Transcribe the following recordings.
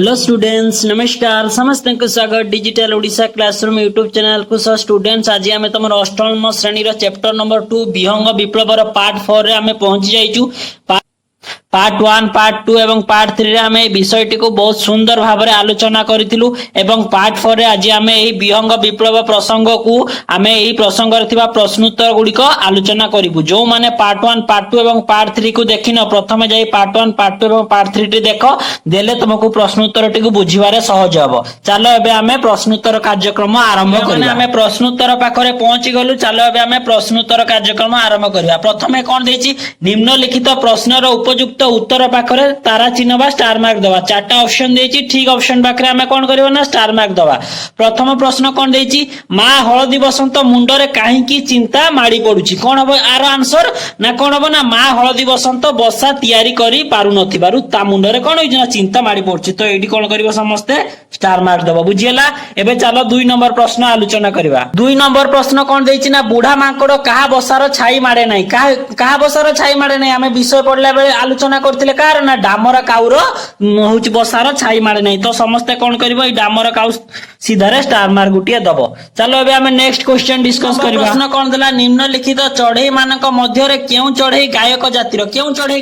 Hello students नमस्कार समस्त को स्वागत digital Odisha classroom YouTube channel को सो स्टूडेंट्स आज आम तुम अष्टम श्रेणी चैप्टर नंबर 2 विहंग विप्लवर पार्ट 4 रे आम पहुंची जाइछु। पार्ट 1 पार्ट 2 एवं पार्ट 3 रे आमे विषयटी को बहुत सुंदर भाव में आलोचना करिथिलु एवं पार्ट 4 रे आज आमे एही विहंग विप्लव प्रसंग को आमे एही प्रसंग रे थिबा प्रश्नोत्तर गुडी को आलोचना करिबु। जो माने पार्ट 1 पार्ट 2 एवं पार्ट 3 को देखिनो प्रथमे जाई पार्ट 1 पार्ट 2 एवं पार्ट 3 टी देखो देले तुमको प्रश्नोत्तर टी को बुझिबारे सहज हबो। चलो एबे आमे प्रश्नोत्तर कार्यक्रम आरंभ करिबा। आमे प्रश्नोत्तर पाखरे पहुंची गलु। चलो एबे आमे प्रश्नोत्तर कार्यक्रम आरंभ करिबा। प्रथमे कोन देछि निम्नलिखित प्रश्नर उपयुक्त उत्तर पाखरे तारा चिन्ह बा स्टार मार्क दवा। चारटा ऑप्शन देछि ठीक ऑप्शन पाखरे हमें कोन करबो ना स्टार मार्क दवा। प्रथम प्रश्न कोन देछि मा हळदी बसंत मुंडरे काहे की चिंता माडी पडुछि कोन हबो आरो आंसर ना कोन हबो ना मा हळदी बसंत बसा तयारी करी पारु नथिबारु ता मुंडरे कोन होइछ ना चिंता माडी पडुछि। तो एडी कोन करबो समस्त स्टार मार्क दवा। बुझियला। एबे चलो 2 नंबर प्रश्न आलोचना करबा। 2 नंबर प्रश्न कोन देछि ना बुढा मांकड़ कहा बसार छाई माडे नाही कहा बसार छाई माडे नाही। हमें विषय पढला बेले आलोचना करथिले कार ना डामर काउर होउछि बसार छाई माडे नाही। तो समस्त कोन करबो ई डामर काउ सीधारे स्टार मार्क गुटिया दबो। चलो एबे हमें नेक्स्ट क्वेश्चन डिस्कस करबा। प्रश्न कोन देला निम्नलिखित चढ़ई मानक मध्य रे केउ चढ़ई गायक जातिर केउ चढ़ई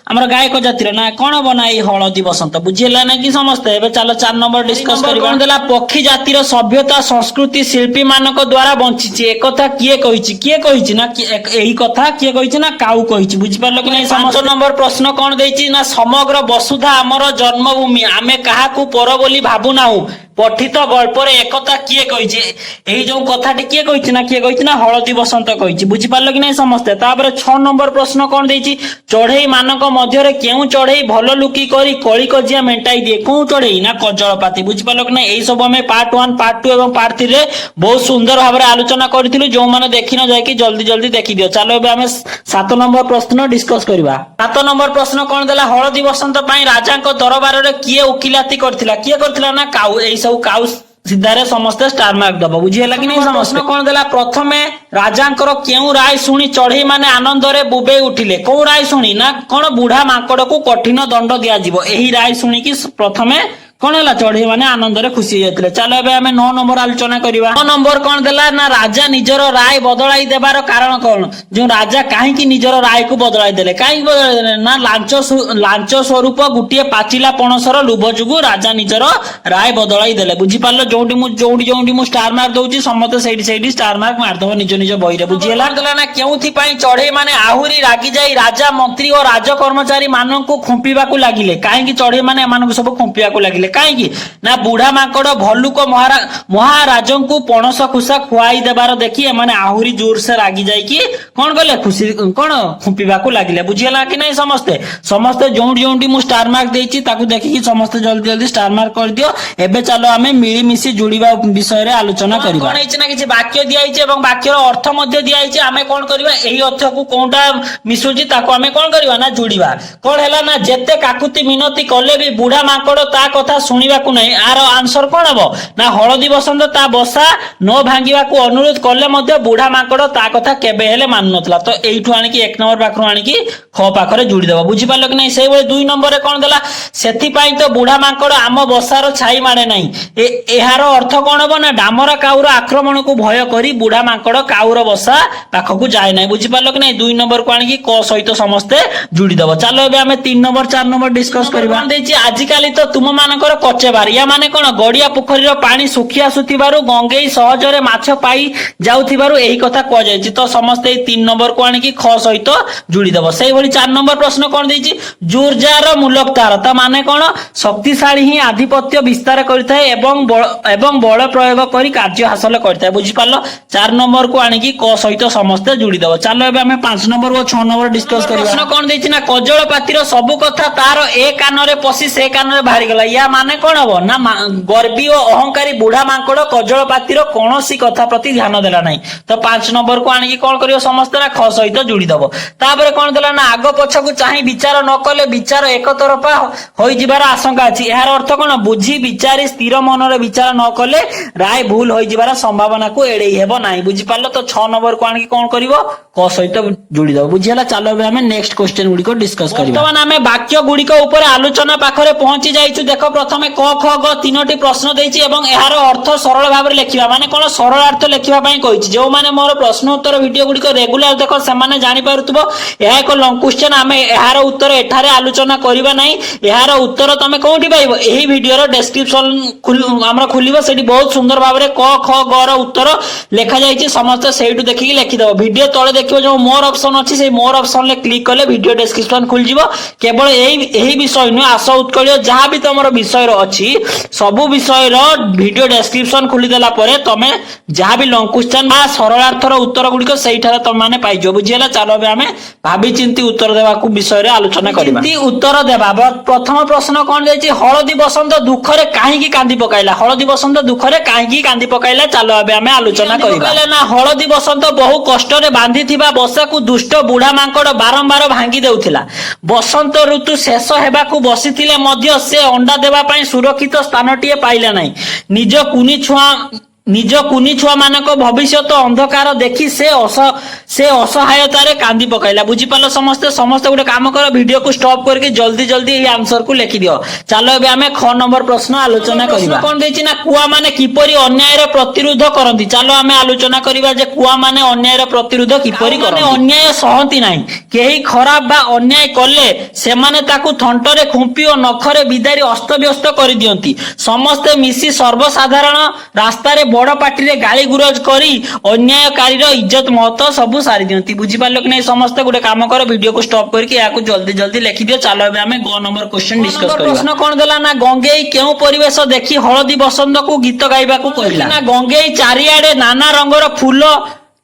हमर गायक जातिर ना कोन बनाई हळदी बसंत। बुझियला ना कि समस्त। एबे चलो 4 नंबर डिस्कस करबा। कोन देला पक्षी जातिर सभ्यता संस्कृति शिल्पी मानक द्वारा बंचिछि एक कथा किए कहिछि ना एही कथा किए कहिछि ना काउ कहिछि। बुझि परलो कि नै। 5 नंबर प्रश्न कोन देछि ना समग्र वसुधा हमर जन्मभूमि आमे काहाकू पर बोली भाबु नाहु पठित गल्प रे एकता किए कहिछि एही जो कथाटी किए कहिछि ना हळदी बसंत कहिछि। बुझि परलो कि नै समस्त। तापर 6 नंबर प्रश्न कोन देछि चढ़ई मानक मध्य रे केउ चढ़ई भलो लुकी करी कळी कजिया मेंटाई दिए को चढ़ई ना कजळपाती। बुझि परलो कि नै। एही सब हमें पार्ट 1 पार्ट 2 एवं पार्ट 3 रे बहुत सुंदर भाव रे आलोचना करथिलु। जो माने देखिनो जाय कि जल्दी जल्दी देखि दियो। चलो एबे हमें 7 नंबर प्रश्न डिस्कस करबा। 7 नंबर प्रश्न कोन देला हळदी बसंत पई राजा को दरबार रे किए उकिलाती करथिला ना काउ एही सब काउ सीधारे समस्त स्टार मार्क दबो। बुझियला कि नै समस्त। कोन देला प्रथमे राजांकर केउ राय सुनी चढ़ई माने आनंद रे बुबे उठिले को राय सुनी ना कोन बुढा माकड़ को कठिन दंड दिया जिवो एही राय सुनी कि प्रथमे कोन हला चढ़ई माने आनंद रे खुशी होयतले। चलो एबे हमें 9 नंबर आलोचना करिबा। 9 नंबर कोन देला ना राजा निजर राय बदलाई देबार कारण कोन जो राजा काहे की निजर राय को बदलाई देले काहे बदलाई देले ना लांच स्वरूप गुटिए पाचिला पणसर लुभ जुगु राजा निजर राय बदलाई देले। बुझि पारलो। जोंडी मु स्टार मार्क दउची समस्त सेडी स्टार मार्क मार दबो निज बही रे। बुझियला। देला ना केउथि पई चढ़ई माने आहुरी रागी जाई राजा मंत्री और राज कर्मचारी मानन को खुंपीबा को लागिले काहे की चढ़ई माने एमान को सब खुंपीबा को लागिले काहे ना बुढ़ा माकड़ भल्लुक महाराज को पणस खुसा खुआई देबार देखी एमाने आहुरी जोर से रागी जाई कि कोन गले खुशी कोन खुंपीबा को लागिले। बुझियला कि नै समस्ते जोंडी मु स्टार मार्क देछि ताकू देखि कि समस्ते जल्दी जल्दी स्टार मार्क कर दियो। एबे चलो हमें मिली मिसी जुड़ीबा विषय रे आलोचना करिबा। कोन हैछि ना कि वाक्य दिया हैछि एवं वाक्यर अर्थ मध्ये दिया हैछि हमें कोन करिबा एही अर्थ को कोनटा मिसुछि ताकू हमें कोन करिबा ना जुड़ीबा। कोन हैला ना जेते काकुति मिनती कले भी बुढ़ा माकड़ ता कथा सुनिबा को नै आरो आंसर कोन हबो ना हळदी बसंत ता बसा न भांगीबा को अनुरोध करले मध्ये बुढ़ा माकड़ ता कथा केबे हेले मान नथला। तो एइठु आनी कि 1 नंबर पाखरु आनी कि ख पाखरे जुड़ी देबो। बुझि पारलो कि नै। सेइ बळे 2 नंबर रे कोन देला सेथि पई तो बुढ़ा माकड़ आम बसार छाई माडे नै एहार अर्थ कोन हबो ना डामर काउर आक्रमण को भय करी बुढ़ा माकड़ काउर बसा पाखकु जाय नै। बुझि पारलो कि नै। 2 नंबर को आनी कि क सहित समस्ते जुड़ी देबो। चलो एबे हमें 3 नंबर 4 नंबर डिस्कस करबा। देछि आजि काली तो तुम मानकर कचेबार या माने कोन गड़िया पोखरीर पानी सुखी आसुथिबारु गंगेई सहजरे माछ पाई जाउथिबारु एही कथा को जायछि। तो समस्त 3 नंबर को आनी कि ख सहित जुड़ी देबो। सेही भली 4 नंबर प्रश्न कोन देछि जोरजार मूलक तार त माने कोन शक्तिशाली ही आधिपत्य विस्तार करथाय एवं बल प्रयोग करी कार्य हासिल करथाय। बुझि पारलो। 4 नंबर को आनी कि क सहित समस्त जुड़ी देबो। चलो एबे हमें 5 नंबर और 6 नंबर डिस्कस करिबा। प्रश्न कोन देछि ना कजळपातीर सब कथा तार ए कान रे पसी से कान रे बाहरी गला या माने कोन हबो ना गर्वी और अहंकारी बुढ़ा माकड़ कजळपातीर कोनोसी कथा प्रति ध्यान देला नै। तो 5 नंबर को आनी कि कोन करियो समस्त ना ख सहित जुड़ी देबो। तापर कोन देला ना आगो पछ को चाहि विचार न कले विचार एक तरफा होई जिबार आशंका अछि। एहार अर्थ कोन बुझी विचारी स्थिर मन रे विचार न कले राय भूल होई जिबार संभावना को एड़ेई हेबो नै। बुझि पारलो। तो 6 नंबर को आनी कि कोन करिवो क सहित जुड़ी देबो। बुझियला। चलो हमें नेक्स्ट क्वेश्चन गुडी को डिस्कस करिबा। वर्तमान हमें वाक्य गुडी को ऊपर आलोचना पाखरे पहुंची जाइछु। देखो प्रथमे क ख ग तीनोटी प्रश्न देछि एवं एहार अर्थ सरल भाव लिखिबा माने कोन सरलार्थ लिखिबा पई कहिछि जो माने मोर प्रश्न उत्तर वीडियो गुडी को रेगुलर देखो से माने जानि पारुतबो एहा एक लॉन्ग क्वेश्चन आमे एहार उत्तर एठारे आलोचना करिबा नै एहार उत्तर तमे कोठी पाइबो एही वीडियो रो डिस्क्रिप्शन हमरा खुलिबो सेठी बहुत सुंदर भाव रे क ख ग रो उत्तर लिखा जाइछि समस्त सेठु देखि लिखि दबो वीडियो तळे देखिबो जो मोर ऑप्शन अछि से मोर ऑप्शन ले क्लिक करले वीडियो डिस्क्रिप्शन खुल जिवो केवल एही विषय न आशा उत्कल जहाँ भी तुम विषय अच्छी सबु विषय वीडियो डिस्क्रिप्शन खोली देला परे तमे जहाँ भी लॉन्ग क्वेश्चन बा सरलार्थर उत्तर गुड़िक से तुम मैंने पाइज बुझीगला चलो आम भाभी चिंती उत्तर देवा विषय रे आलोचना करबा उत्तर देवा प्रथम प्रश्न कौन जाइए हलदी बसंत दुखरे काहेकि कांदी पकाइला हलदी बसंत दुखरे काहेकि कांदी पकाइला चलो आम आलोचना करबा ना हलदी बसंत बहु कष्ट रे बांधी थिबा बसा को दुष्ट बुढ़ा मांकड़ बारंबार भांगी देउथिला बसंत ऋतु शेष हेबाकू बसिथिले मध्य से अंडा देवा पाई सुरक्षित स्थानटीए पाइला नाही निज कुनी छुआ मानक भविष्य अंधकार देखि से असहायतारे कांदी पकाइला बुझी पालो समस्ते गोटे काम कर वीडियो को स्टॉप करके जल्दी जल्दी ये आंसर को लिखि दियो चलो एबे हमें ख नंबर प्रश्न आलोचना करिबा कोन देछि ना कुआ माने किपरि अन्याय रे प्रतिरोध करंती चलो हमें आलोचना करिबा जे कुआ माने अन्याय रे प्रतिरोध किपरि करंती अन्याय सहंती नाही केही खराब बा अन्याय कले से माने ताकू थंटरे खुंपी और नखरे बिदारी अस्तव्यस्त कर दियंती समस्ते मिसी सर्वसाधारण रास्ता रे बड़ पार्टी रे गाली गुरज करी अन्यायकारी इज्जत महत्व सबू सारी दियंती बुझी पारलो कि नहीं समस्त गोटे काम कर वीडियो को स्टॉप करके याकू जल्दी जल्दी लिखि दियो चलो एबे हमें ग नंबर क्वेश्चन डिस्कस करबा प्रश्न कोन देला ना गंगेई केउ परिवेश देखि हळदी बसंत को गीत गाइबा को कहिला ना गंगेई चारियाडे नाना रंगर फूल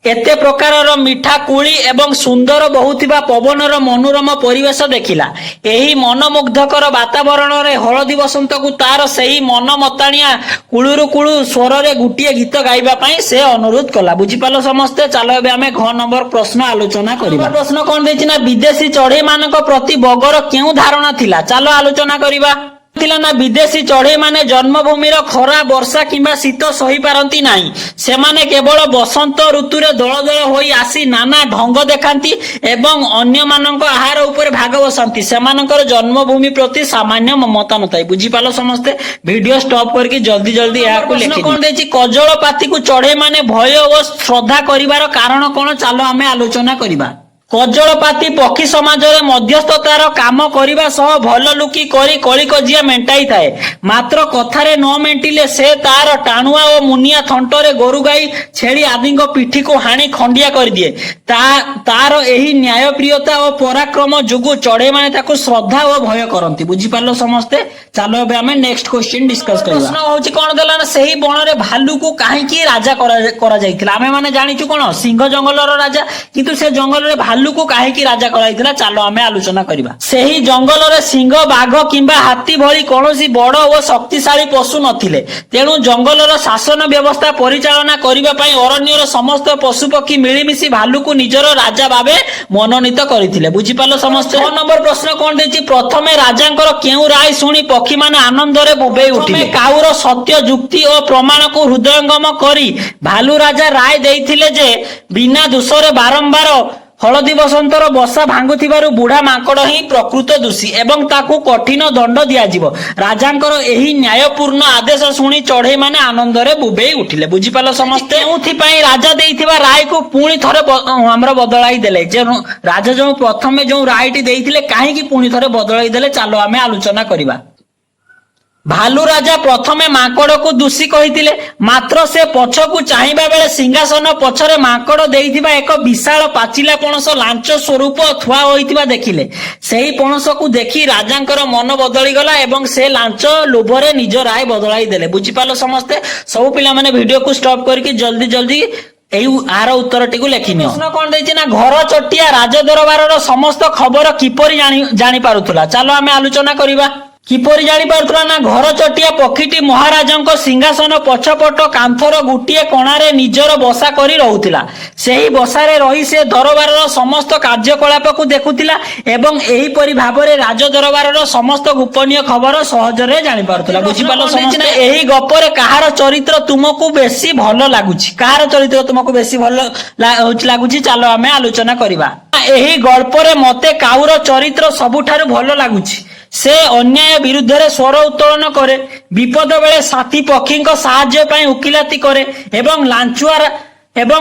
एते प्रकार मिठा कुली एवं सुंदर बहुथिबा पवनर मनोरम परिवेश देखिला एही मनमुग्धकर वातावरण रे हळदी बसंत को तार सही मन मताणिया कुळुरु कुळु स्वर रे गुटिए गीत गाइबा पई से अनुरोध कला बुझी पालो समस्ते चलो एबे हमें घ नंबर प्रश्न आलोचना करिबा प्रश्न कोन देछि ना विदेशी चढ़ई मानक प्रति बगर केउ धारणा थिला चलो आलोचना करिबा थिला ना विदेशी चढ़ई माने जन्मभूमि खरा वर्षा किंबा शीत सही पारंती नाही से माने केवल बसंत ऋतु रे दल दल होई आसी नाना ढंग देखांती एवं अन्य मानक आहार ऊपर भाग बसंती से मानकर जन्मभूमि प्रति सामान्य ममता नथाई बुझी पालो समस्ते वीडियो स्टॉप करके जल्दी जल्दी या को लिखि कोन देछि कजलपाती को चढ़ई माने भय और श्रद्धा करिवार कारण कोन चलो हमें आलोचना करिबा कजलपाती पक्षी समाज रे मध्यस्थतार काम करिबा सह भल लुकी करी कली कजिया मेंटाई थाए मात्र कथारे न मेंटिले से तार टाणुआ और मुनिया थंटरे गोरु गाई छेड़ी आदि पिठी को हाणी खंडिया कर दिए तार एही न्यायप्रियता और पराक्रम जुगु चढ़ई माने ताको श्रद्धा और भय करंती बुझी पारलो समस्ते चलो एबे हमें नेक्स्ट क्वेश्चन डिस्कस करबा प्रश्न होची कोन देला ना सही बन रे भालू को काहे की राजा करा जायतिला हमें माने जानिचु कोन सिंह जंगलर राजा किंतु से जंगल रे भालू को काहे की राजा कराइथिला चलो हमें आलोचना करिबा सही जंगल रे सिंह बाघ किंबा हाथी भली कोनोसी बड़ और शक्तिशाली पशु नथिले तेणु जंगल रो शासन व्यवस्था परिचालना करिबा पई अरण्य रो समस्त पशु पक्षी मिलिमिसी भालू को निजर राजा भाबे मनोनीत करिथिले बुझी पालो समस्त 6 नंबर प्रश्न कोन देछि प्रथमे राजांकर केउ राय सुनी पक्षी माने आनंद रे बोबेई उठिले काउर सत्य युक्ति और प्रमाण को हृदयंगम करी भालू राजा राय देइथिले जे बिना दोषरे बारंबार हलदी बसंतर बसा भांगुथिबारु बुढ़ा मांकड़ ही प्रकृत दोषी एवं ताकू कठिन दंड दियाजिवो राजांकर एही न्यायपूर्ण आदेश सुनी चढ़ई माने आनंद रे बुबेई उठिले बुझी पालो समस्ते केउथि पई राजा देइथिबा राय को पुणी थरे हमरो बदलाई देले जे राजा जो प्रथमे जो रायटी देइथिले काहे की पुणी थरे बदलाई देले चलो हमें आलोचना करिबा भालू राजा प्रथमे मांकड़ को दोषी कहिथिले मात्र से पछकू चाहिबा बेले सिंहासन पछरे मांकड़ देइथिबा एक विशाल पाचिला पणस लांच स्वरूप थुआ होइथिबा देखिले सेही पणस को देखि राजांकर मन बदली गला एवं से लांच लोभरे निज राय बदलाई देले बुझी पालो समस्ते सब पिला माने वीडियो को स्टॉप करके जल्दी जल्दी आर उत्तर टी लिखिनि प्रश्न कौन देछि ना घर चटिया राज दरबार समस्त खबर किपरि जानि पारुथला चलो आमे आलोचना करिबा किपरि जानि पारुथला ना घर चटिया पक्षीटी महाराजंक सिंहासन पछपट कांथर गुटिए कोणारे निजर बसा करी रहुथिला सेही बसारे रही से दरबारर समस्त कार्यकलाप को देखुथिला एवं एही परि भाबरे राज दरबारर समस्त गोपनीय खबर सहजरे जानि पारुथला बुझी पालो समझना एही गपरे कहार चरित्र तुमको बेसी भलो लागुछि कहार चरित्र तुमको बेसी भलो लागुछि चलो हमें आलोचना करिबा एही गल्परे मते काउर चरित्र सबुठारु भलो लागुछि से अन्याय विरुद्ध रे स्वर उत्तोलन करे, विपद बेले साथी पक्षी साहाय्य पाई उकिलाती करे एवं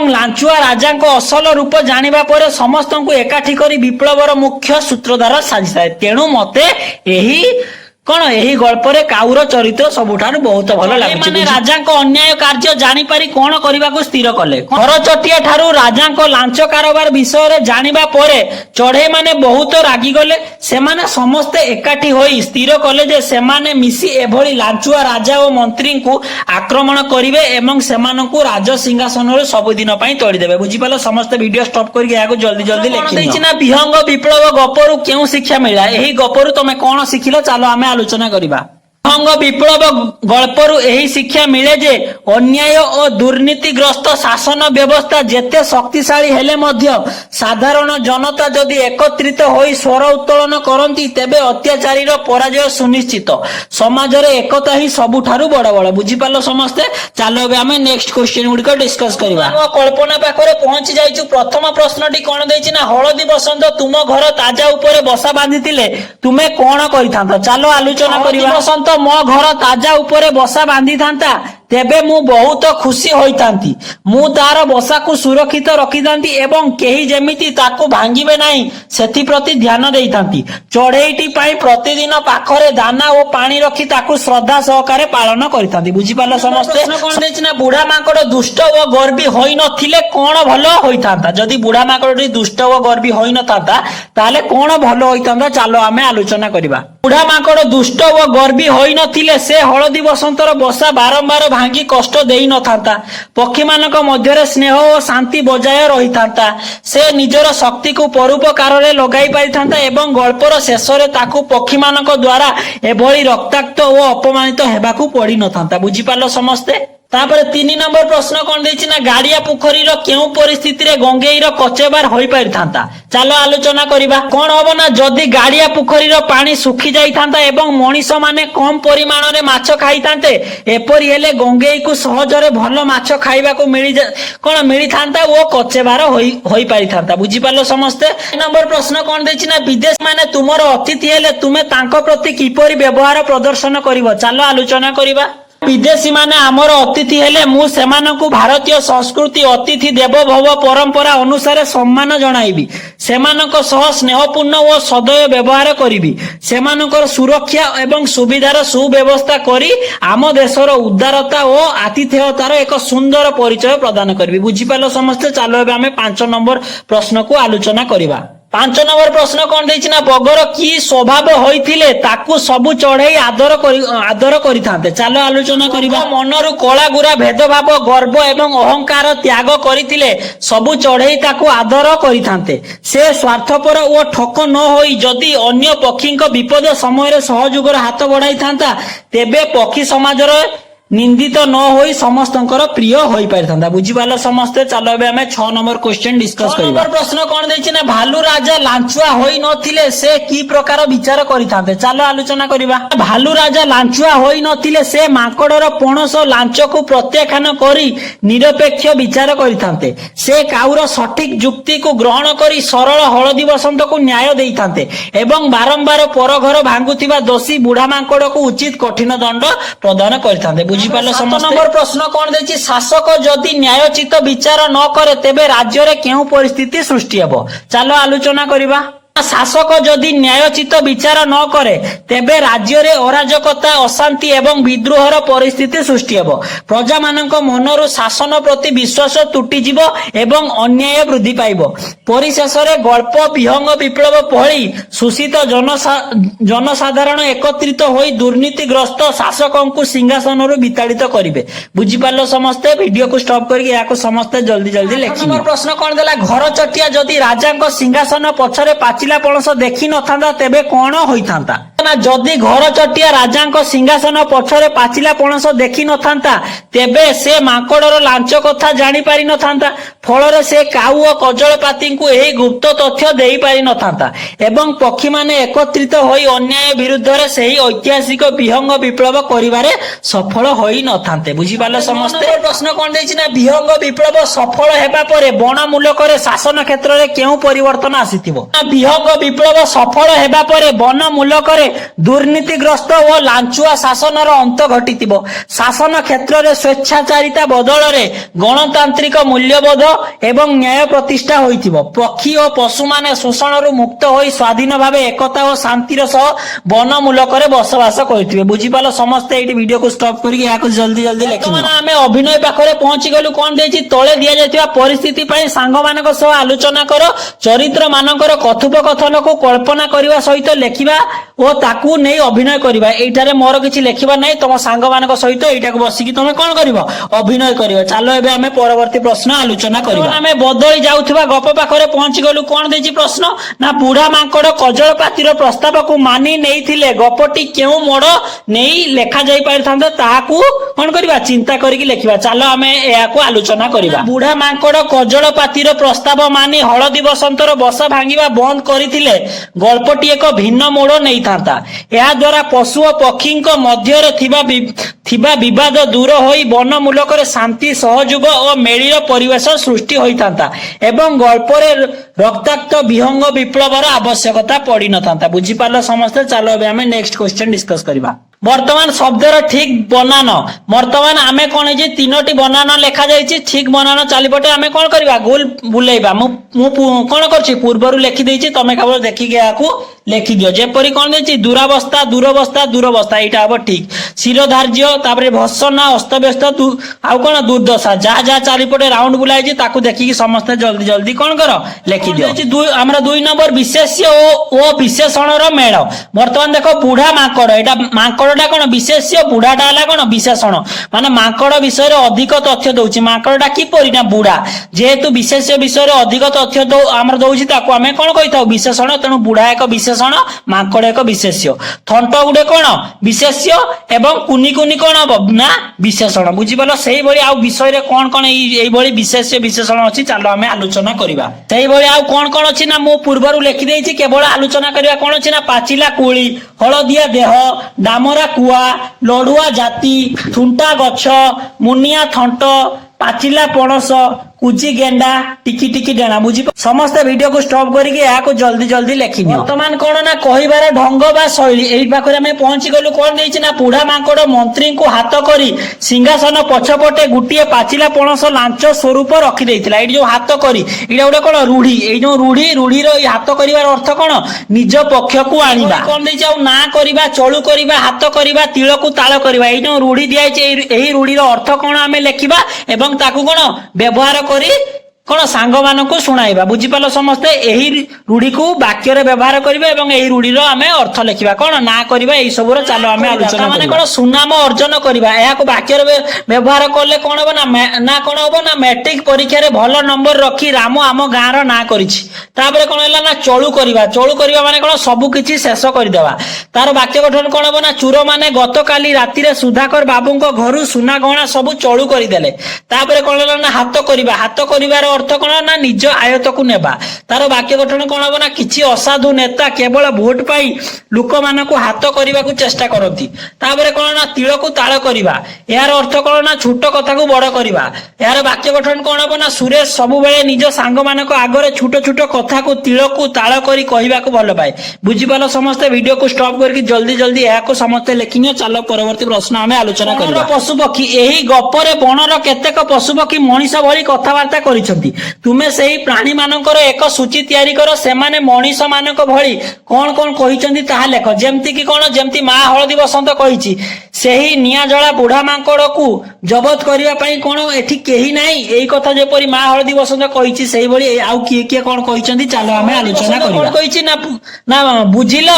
लांचुआ राजा असल रूप जानिबा परे समस्त को एकाठी करी विप्लवर मुख्य सूत्रधार साजिଥାଏ। तेणु मते एही कौन यही गल्प रे काउर चरित्र सबुठारु बहुत भल लाଗୁଛି। माने राजा को अन्याय कार्य जानी पारी कौन करबा को स्थिर कले। खरचटिया ठारू राजा को लांच कारोबार विषय रे जानिबा परे चढ़े माने बहुत रागी गले। सेमाने समस्त एकाठी होई स्थिर कले जे सेमाने मिसी एभली लांचुआ राजा और मंत्री को आक्रमण करिवे एवं सेमानकु राज सिंहासन रे सब दिन पई तोड़ी देबे। बुझी पालो समस्त वीडियो स्टॉप करके याको जल्दी जल्दी लिखि दैछि ना। विहंग विप्लव गपरु केउ शिक्षा मिला, एही गपरु तमे कोन शिखिलो चलो आमे आलोचना करिबा। विहंग विप्लव गल्परु एही शिक्षा मिले जे अन्याय और दुर्नीतिग्रस्त शासन व्यवस्था जेते शक्तिशाली हेले मध्य साधारण जनता जदि एकत्रित होई स्वर उत्तोलन करंती तेबे अत्याचारी रो पराजय सुनिश्चित। समाज रे एकता ही सबुठारु बड़ बड़। बुझी पालो समस्ते। चलो एबे हमें नेक्स्ट क्वेश्चन गुडी को डिस्कस करिबा। कल्पना पाखरे पहुंची जाइछु। प्रथम प्रश्नटी कोन दैछि ना, हळदी बसंत तुम घर ताजा ऊपर बसा बांधितिले तुमे कोन करिथांत। चलो आलोचना करिबा। बसंत मो घर ताजा ऊपर बसा बांधी थांता तेबे मु बहुत खुशी होइतांती। मु तार बसा को सुरक्षित रखितांती एवं केही जेमिति ताको भांगिबे नाही सेथि प्रति ध्यान देइतांती। चढ़ेईटी पाई प्रतिदिन पाखरे दाना और पानी रखी ताको श्रद्धा सहकारे पालन करितांती। बुझी पालो समस्ते। कोन देछि ना, बुढ़ा माकड़ दुष्ट और गर्वी होई नथिले कोन भलो होइतांता। जदि बुढ़ा माकड़टी दुष्ट और गर्वी होई नथांता ताले कोन भलो होइतांता। चलो आमे आलोचना करिबा। बुढ़ा माकड़ दुष्ट और गर्वी होई नथिले से हळदी बसंतर बसा बारंबार भांगी कष्ट देई नथांता। पक्षी मानक मध्यरे स्नेह और शांति बजाय रही थांता। से निजर शक्ति को परोपकार रे लगाई पारि थांता एवं गल्पर शेष रे ताकू पक्षी मानक द्वारा एभली रक्ताक्त और अपमानित हेबाकू पड़ी नथांता। बुझी पालो समस्ते। तापर 3 नंबर प्रश्न कोन दैछि ना, गाड़िया पोखरी रो केउ परिस्थिति रे गंगेई रो कचेबार होई पारि थांता। चलो आलोचना करिबा। कोन होबो ना, जदि गाड़िया पोखरी रो पानी सुखी जाई थांता एवं मनीष माने कम परिमाण रे माछ खाई थांते एपरि हेले गंगेई को सहज रे भलो माछ खाइबा को मिली थांता वो कचेबार होई पारि थांता। बुझी पालो समस्ते। 3 नंबर प्रश्न कोन दैछि ना, विदेश माने तुमर अतिथि हेले तुमे तांको प्रति किपरि व्यवहार प्रदर्शन करिवो। चलो आलोचना करिबा। विदेशी माने आमर अतिथि हेले मु सेमानकु भारतीय संस्कृति अतिथि देवो भव परंपरा अनुसार सम्मान जणाइबी। सेमानक सह स्नेहपूर्ण और सदय व्यवहार करिबी। सेमानकर सुरक्षा एवं सुविधार सुव्यवस्था करी आम देशर उदारता और आतिथेयतार एक सुंदर परिचय प्रदान करिबी। बुझी पालो समस्ते। चलो एबे हमें 5 नंबर प्रश्न को आलोचना करिबा। 5 नंबर प्रश्न कोन दैछि ना, बगर की स्वभाव होइथिले ताकू सबु चढ़ई आदर करिथांते। चलो आलोचना करिबा। मनरु कला गुरा भेदभाव गर्व एवं अहंकार त्याग करिथिले सबु चढ़ई ताकू आदर करिथांते। से स्वार्थपर और ठक न होई जदि अन्य पक्षीक विपद समय सहयोगर हाथ बढ़ाई थांता तेबे पक्षी समाजर निंदित न होई समस्तंकर प्रिय होई पारिथांता। बुझी पालो समस्ते। चलो एबे हमें 6 नंबर क्वेश्चन डिस्कस करिबा। नंबर प्रश्न कोन दैछि ना, भालू राजा लांचुआ होई नथिले से की प्रकार विचार करिथांते। चलो आलोचना करिबा। भालू राजा लांचुआ होई नथिले से माकड़र पणस लांच को प्रत्याख्यान करी निरपेक्ष विचार करिथांते। से काउर सठिक युक्ति को ग्रहण करी सरल हळदी बसंत को न्याय देइथांते एवं बारंबार पर घर भांगुथिबा दोषी बुढ़ा माकड़ को उचित कठिन दंड प्रदान करिथांते। 7 नंबर प्रश्न कोन दैछि, शासक जदि न्यायोचित विचार न करे तेबे राज्य रे केउ परिस्थिति सृष्टि हेबो। चलो आलोचना करिबा। शासक जदि न्यायोचित विचार न करे तेबे राज्य रे अराजकता अशांति एवं विद्रोहर परिस्थिति सृष्टि हेबो। प्रजा मानक मनरु शासन प्रति विश्वास टूटी जिवो एवं अन्याय वृद्धि पाइबो। परिशेष रे गल्प विहंग विप्लव भली शोषित जनसाधारण एकत्रित होई दुर्नीतिग्रस्त शासकंकु सिंहासनरु विताड़ित करिवे। बुझी पालो समस्ते। वीडियो को स्टॉप करके याको समस्ते जल्दी जल्दी लिखि। नंबर प्रश्न कोन देला, घर चटिया जदि राजांक सिंहासन पछरे पाचिला पणस देखि नथांता तेबे कोन होइथांता ना। जदि घर चटिया राजांक सिंहासन पछरे पाचिला पणस देखि नथांता तेबे से माकड़र लांच कथा जानि पारि नथांता। फଳରେ से काऊ और कजलपाती को एही गुप्त तथ्य देई पारि नथांता एवं पक्षी माने एकत्रित होई अन्याय विरुद्ध रे सेही ऐतिहासिक विहंग विप्लव करिवारे सफल होई नथांते। बुझी पालो समस्ते। प्रश्न कोन दैछि ना, विहंग विप्लव सफल हेबा परे वन मूलक रे शासन क्षेत्र रे केउ परिवर्तन आसीथिबो। विहंग विप्लव सफल हेबा परे वन मूलक रे ଦୁର୍ନୀତିଗ୍ରସ୍ତ ଓ ଲାଞ୍ଚୁଆ ଶାସନର ଅନ୍ତ ଘଟିଥିବ। ଶାସନ କ୍ଷେତ୍ରରେ ସ୍ୱେଚ୍ଛାଚାରିତା ବଦଳରେ ଗଣତାନ୍ତ୍ରିକ ମୂଲ୍ୟବୋଧ ଏବଂ ନ୍ୟାୟ ପ୍ରତିଷ୍ଠା ହୋଇଥିବ। ପକ୍ଷୀ ଓ ପଶୁମାନେ ଶୋଷଣରୁ ମୁକ୍ତ ହୋଇ ସ୍ୱାଧୀନ ଭାବେ ଏକତା ଓ ଶାନ୍ତିର ସହ ବନମୂଲକରେ ବସବାସ କରୁଥିବେ। ବୁଝିପାରିଲ ସମସ୍ତେ? ଏଇଠି ଭିଡିଓକୁ ଷ୍ଟପ୍ କରିକି ଏହାକୁ ଜଲ୍ଦି ଜଲ୍ଦି ଲେଖିବ। ଆମେ ଅଭିନୟ ପାଖରେ ପହଞ୍ଚି ଗଲୁ। କଣ ଦେଇଛି? ତଳେ ଦିଆଯାଇଥିବା ପରିସ୍ଥିତି ପାଇଁ ସାଙ୍ଗମାନଙ୍କ ସହ ଆଲୋଚନା କର। ଚରିତ୍ର ମାନଙ୍କର କଥୋପକଥନକୁ କଳ୍ପନା କରିବା ସହିତ ଲେଖିବା ଓ ତାକୁ ନେଇ ଅଭିନୟ କରିବା। ଏଇଠାରେ ମୋର କିଛି ଲେଖିବା ନାହିଁ, ତମ ସାଙ୍ଗମାନଙ୍କ ସହିତ ଏଇଟାକୁ ବସିକି ତମେ କଣ କରିବ? ଅଭିନୟ କରିବ। ଚାଲ ଏବେ ଆମେ ପରବର୍ତ୍ତୀ ପ୍ରଶ୍ନ ଆଲୋଚନା କରିବା। ଆମେ ବଦଳି ଯାଉଥିବା ଗପ ପାଖରେ ପହଞ୍ଚି ଗଲୁ। କଣ ଦେଇଛି ପ୍ରଶ୍ନ? ନା ବୁଢା ମାଙ୍କଡ କଜଳପାତିର ପ୍ରସ୍ତାବକୁ ମାନି ନେଇଥିଲେ ଗପଟି କେଉଁ ମୋଡ ନେଇ ଲେଖା ଯାଇ ପାରିଥାନ୍ତା ତାହାକୁ କଣ କରିବା? ଚିନ୍ତା କରିକି ଲେଖିବା। ଚାଲ ଆମେ ଏହାକୁ ଆଲୋଚନା କରିବା। ବୁଢା ମାଙ୍କଡ କଜଳପାତିର ପ୍ରସ୍ତାବ ମାନି ହଳଦୀ ବସନ୍ତର ବସା ଭାଙ୍ଗିବା ବନ୍ଦ କରିଥିଲେ ଗଳ୍ପଟି ଏକ ଭିନ୍ନ ମୋଡ ନେଇଥାନ୍ତା। ଏହା ଦ୍ୱାରା ପଶୁ ଓ ପକ୍ଷୀଙ୍କ ମଧ୍ୟରେ ଥିବା ବିବାଦ ଦୂର ହୋଇ ବନମୂଲକରେ ଶାନ୍ତି, ସହଯୋଗ ଓ ମେଳିର ପରିବେଶ ସୃଷ୍ଟି ହୋଇଥାନ୍ତା ଏବଂ ଗଳ୍ପରେ ରକ୍ତାକ୍ତ ବିହଙ୍ଗ ବିପ୍ଳବର ଆବଶ୍ୟକତା ପଡିନଥାନ୍ତା। ବୁଝିପାରିଲ ସମସ୍ତେ? ଚାଲ ଏବେ ଆମେ ନେକ୍ସଟ କ୍ୱେଶ୍ଚନ ଡିସ୍କସ୍ କରିବା। ବର୍ତ୍ତମାନ ଶବ୍ଦର ଠିକ ବନାନ। ବର୍ତ୍ତମାନ ଆମେ କଣ ହେଇଛି? ତିନୋଟି ବନାନ ଲେଖା ଯାଇଛି। ଠିକ ବନାନ ଚାଲିପଟେ ଆମେ କଣ କରିବା? ଗୋଲ ବୁଲେଇବା। ମୁଁ କଣ କରୁଛି? ପୂର୍ବରୁ ଲେଖି ଦେଇଛି, ତମେ କେବଳ ଦେଖିକି ଏହାକୁ ଲେଖିଦିଅ। ଯେପରି କଣ ଦେଇଛି? ଦୁରାବସ୍ଥା, ଦୂରବସ୍ଥା, ଦୂରବସ୍ଥା, ଏଇଟା ହବ ଠିକ। ଶିରୋଧାର୍ଯ୍ୟ, ତାପରେ ଭତ୍ସନା, ଅସ୍ତବ୍ୟସ୍ତ, ଆଉ କଣ? ଦୁର୍ଦ୍ଦଶା। ଯାହା ଯାହା ଚାରିପଟେ ରାଉଣ୍ଡ ବୁଲାଇଛି ତାକୁ ଦେଖିକି ସମସ୍ତେ ଜଲ୍ଦି ଜଲ୍ଦି କଣ କର? ଲେଖିଦିଅ। ଆମର 2 ନମ୍ବର ବିଶେଷ୍ୟ ଓ ବିଶେଷଣର ମେଳ। ବର୍ତ୍ତମାନ ଦେଖ ବୁଢା ମାଙ୍କଡ, ଏଇଟା ମାଙ୍କଡଟା କଣ? ବିଶେଷ୍ୟ, ବୁଢାଟା ହେଲା କଣ? ବିଶେଷଣ। ମାନେ ମାଙ୍କଡ ବିଷୟରେ ଅଧିକ ତଥ୍ୟ ଦଉଛି। ମାଙ୍କଡଟା କିପରି? ନା ବୁଢା। ଯେହେତୁ ବିଶେଷ୍ୟ ବିଷୟରେ ଅଧିକ ତଥ୍ୟ ଆମର ଦଉଛି ତାକୁ ଆମେ କଣ କହିଥାଉ? ବିଶେଷଣ। ତେଣୁ ବୁଢା ଏକ ବିଶେଷଣ, ମାଙ୍କଡ ଏକ ବିଶେଷ୍ୟ। ଥଣ୍ଟ ଗୋଟେ କଣ? ବିଶେଷ୍ୟ ଏବଂ କୁନି କୁନି କଣ ହବ? ନା ବିଶେଷଣ। ବୁଝିପାରିଲ? ସେଇଭଳି ଆଉ ବିଷୟରେ କଣ କଣ ଏଇଭଳି ବିଶେଷ୍ୟ ବିଶେଷଣ ଅଛି ଚାଲ ଆମେ ଆଲୋଚନା କରିବା। ସେଇଭଳି ଆଉ କଣ କଣ ଅଛି? ନା ମୁଁ ପୂର୍ବରୁ ଲେଖିଦେଇଛି, କେବଳ ଆଲୋଚନା କରିବା। କଣ ଅଛି? ନା ପାଚିଲା କୋଳି, ହଳଦିଆ ଦେହ, ଡାମରା କୁଆ, ଲଢୁଆ ଜାତି, ଥୁଣ୍ଟା ଗଛ, ମୁନିଆ ଥଣ୍ଟ, ପାଚିଲା ପଣସ, କୁଜି ଗେଣ୍ଡା, ଟିକି ଟିକି ଡେଣା। ବୁଝି ସମସ୍ତେ ଭିଡିଓକୁ ଷ୍ଟପ୍ କରିକି ଏହାକୁ ଜଲ୍ଦି ଜଲ୍ଦି ଲେଖିଦିଅ। ବର୍ତ୍ତମାନ କଣ? ନା କହିବାର ଢଙ୍ଗ ବା ଶୈଳୀ। ଏଇ ପାଖରେ ଆମେ ପହଞ୍ଚି ଗଲୁ। କଣ ଦେଇଛି? ନା ବୁଢା ମାଙ୍କଡ ମନ୍ତ୍ରୀଙ୍କୁ ହାତ କରି ସିଂହାସନ ପଛପଟେ ଗୋଟିଏ ପାଚିଲା ପଣସ ଲାଞ୍ଚ ସ୍ୱରୂପ ରଖିଦେଇଥିଲା। ଏଇଠି ଯୋଉ ହାତ କରି, ଏଇଟା ଗୋଟେ କଣ? ରୁଢି। ଏଇ ଯୋଉ ରୁଢିର ଏଇ ହାତ କରିବାର ଅର୍ଥ କଣ? ନିଜ ପକ୍ଷକୁ ଆଣିବା। କଣ ଦେଇଛି? ଆଉ ନା କରିବା, ଚଳୁ କରିବା, ହାତ କରିବା, ତିଳକୁ ତାଳ କରିବା। ଏଇ ଯୋଉ ରୁଢି ଦିଆଯାଇଛି, ଏହି ରୁଢିର ଅର୍ଥ କଣ ଆମେ ଲେଖିବା ଏବଂ ତାକୁ କଣ ବ୍ୟବହାର କରି କଣ ସାଙ୍ଗମାନଙ୍କୁ ଶୁଣାଇବା। ବୁଝିପାରିଲ ସମସ୍ତେ? ଏହି ରୁଢିକୁ ବାକ୍ୟରେ ବ୍ୟବହାର କରିବା ଏବଂ ଏହି ରୁଢିର ଆମେ ଅର୍ଥ ଲେଖିବା। କଣ? ନା କରିବା। ଏଇ ସବୁର ଚାଲ ଆମେ ଆଲୋଚନା କରିବା। କଣ? ସୁନାମ ଅର୍ଜନ କରିବା। ଏହାକୁ ବାକ୍ୟରେ ବ୍ୟବହାର କଲେ କଣ ହବ? ନା କଣ ହବ? ନା ମ୍ୟାଟ୍ରିକ ପରୀକ୍ଷାରେ ଭଲ ନମ୍ବର ରଖି ରାମ ଆମ ଗାଁର ନାଁ କରିଛି। ତାପରେ କଣ ହେଲା? ନା ଚଳୁ କରିବା। ଚଳୁ କରିବା ମାନେ କଣ? ସବୁ କିଛି ଶେଷ କରିଦେବା। ତାର ବାକ୍ୟ ଗଠନ କଣ ହବ? ନା ଚୋର ମାନେ ଗତକାଲି ରାତିରେ ସୁଧାକର ବାବୁଙ୍କ ଘରୁ ସୁନା ଗହଣା ସବୁ ଚଳୁ କରିଦେଲେ। ତାପରେ କଣ ହେଲା? ନା ହାତ କରିବା। ହାତ କରିବାର ଅର୍ଥ କଣ? ନା ନିଜ ଆୟତ୍ତକୁ ନେବା। ତାର ବାକ୍ୟ ଗଠନ କଣ ହବ? ନା କିଛି ଅସାଧୁ ନେତା କେବଳ ଭୋଟ ପାଇଁ ଲୋକମାନଙ୍କୁ ହାତ କରିବାକୁ ଚେଷ୍ଟା କରନ୍ତି। ତାପରେ କଣ? ନା ତିଳକୁ ତାଳ କରିବା। ଏହାର ଅର୍ଥ କଣ? ନା ଛୋଟ କଥାକୁ ବଡ କରିବା। ଏହାର ବାକ୍ୟ ଗଠନ କଣ ହବ? ନା ସୁରେଶ ସବୁବେଳେ ନିଜ ସାଙ୍ଗମାନଙ୍କ ଆଗରେ ଛୋଟ ଛୋଟ କଥାକୁ ତିଳକୁ ତାଳ କରି କହିବାକୁ ଭଲ ପାଏ। ବୁଝିପାରିଲ ସମସ୍ତେ? ଭିଡିଓକୁ ଷ୍ଟପ୍ କରିକି ଜଲ୍ଦି ଜଲ୍ଦି ଏହାକୁ ସମସ୍ତେ ଲେଖିନିଅ। ଚାଲ ପରବର୍ତ୍ତୀ ପ୍ରଶ୍ନ ଆମେ ଆଲୋଚନା କରିବା। ପଶୁପକ୍ଷୀ। ଏହି ଗପରେ ବଣର କେତେକ ପଶୁପକ୍ଷୀ ମଣିଷ ଭଳି କଥାବାର୍ତ୍ତା କରିଛନ୍ତି। ତୁମେ ସେହି ପ୍ରାଣୀ ମାନଙ୍କର ଏକ ସୂଚୀ ତିଆରି କର। ସେମାନେ ମଣିଷ ମାନଙ୍କ ଭଳି କଣ କଣ କହିଛନ୍ତି ତାହା ଲେଖ। ଯେମିତି କି କଣ? ଯେମିତି ମା ହଳଦୀ ବସନ୍ତ କହିଛି ସେହି ନିଆଁ ଜଳା ବୁଢା ମାଙ୍କଡକୁ ଜବତ କରିବା ପାଇଁ କଣ ଏଠି କେହି ନାହିଁ। ଏଇ କଥା ଯେପରି ମା ହଳଦୀ ବସନ୍ତ କହିଛି, ସେଇଭଳି ଆଉ କିଏ କିଏ କଣ କହିଛନ୍ତି ଚାଲ ଆମେ ଆଲୋଚନା କରିବା। କହିଛି ନା ବୁଝିଲ,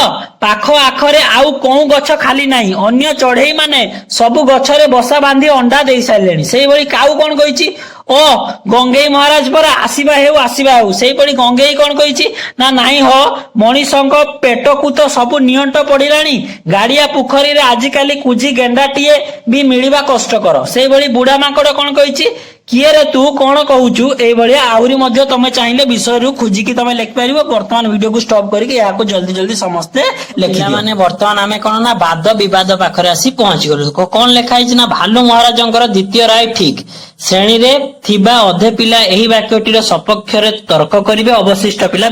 ପାଖ ଆଖରେ ଆଉ କୋଉ ଗଛ ଖାଲି ନାହିଁ। ଅନ୍ୟ ଚଢେଇ ମାନେ ସବୁ ଗଛରେ ବସା ବାନ୍ଧି ଅଣ୍ଡା ଦେଇ ସାରିଲେଣି। ସେଇଭଳି କାଉ କଣ କହିଛି? ଓ ଗଙ୍ଗେଇ ମହାରାଜ ପରା, ଆସିବା ହେଉ ଆସିବା ହେଉ। ସେଇଭଳି ଗଙ୍ଗେଇ କଣ କହିଛି? ନା ନାହିଁ ହୋ, ମଣିଷଙ୍କ ପେଟକୁ ତ ସବୁ ନିଅଣ୍ଟ ପଡିଲାଣି। ଗାଡିଆ ପୋଖରୀରେ ଆଜିକାଲି କୁଜି ଗେଣ୍ଡାଟିଏ ବି ମିଳିବା କଷ୍ଟକର। ସେଇଭଳି ବୁଢା ମାଙ୍କଡ କଣ କହିଛି? କିଏ ରେ ତୁ କଣ କହୁଛୁ? ଏଇଭଳିଆ ଆହୁରି ମଧ୍ୟ ତମେ ଚାହିଁଲେ ବିଷୟରୁ ଖୋଜିକି ତମେ ଲେଖିପାରିବ। ବର୍ତ୍ତମାନ ଭିଡିଓକୁ ଷ୍ଟପ୍ କରିକି ଏହାକୁ ଜଲ୍ଦି ଜଲ୍ଦି ସମସ୍ତେ ଲେଖିବା। ମାନେ ବର୍ତ୍ତମାନ ଆମେ କଣ? ନା ବାଦ ବିବାଦ ପାଖରେ ଆସି ପହଞ୍ଚି ଗଲୁ। କଣ ଲେଖା ହେଇଛି? ନା ଭାଲୁ ମହାରାଜଙ୍କର ଦ୍ୱିତୀୟ ରାୟ ଠିକ। ଶ୍ରେଣୀରେ ଥିବା ଅଧେ ପିଲା ଏହି ବାକ୍ୟଟିର ସପକ୍ଷରେ ତର୍କ କରିବେ, ଅବଶିଷ୍ଟ ପିଲା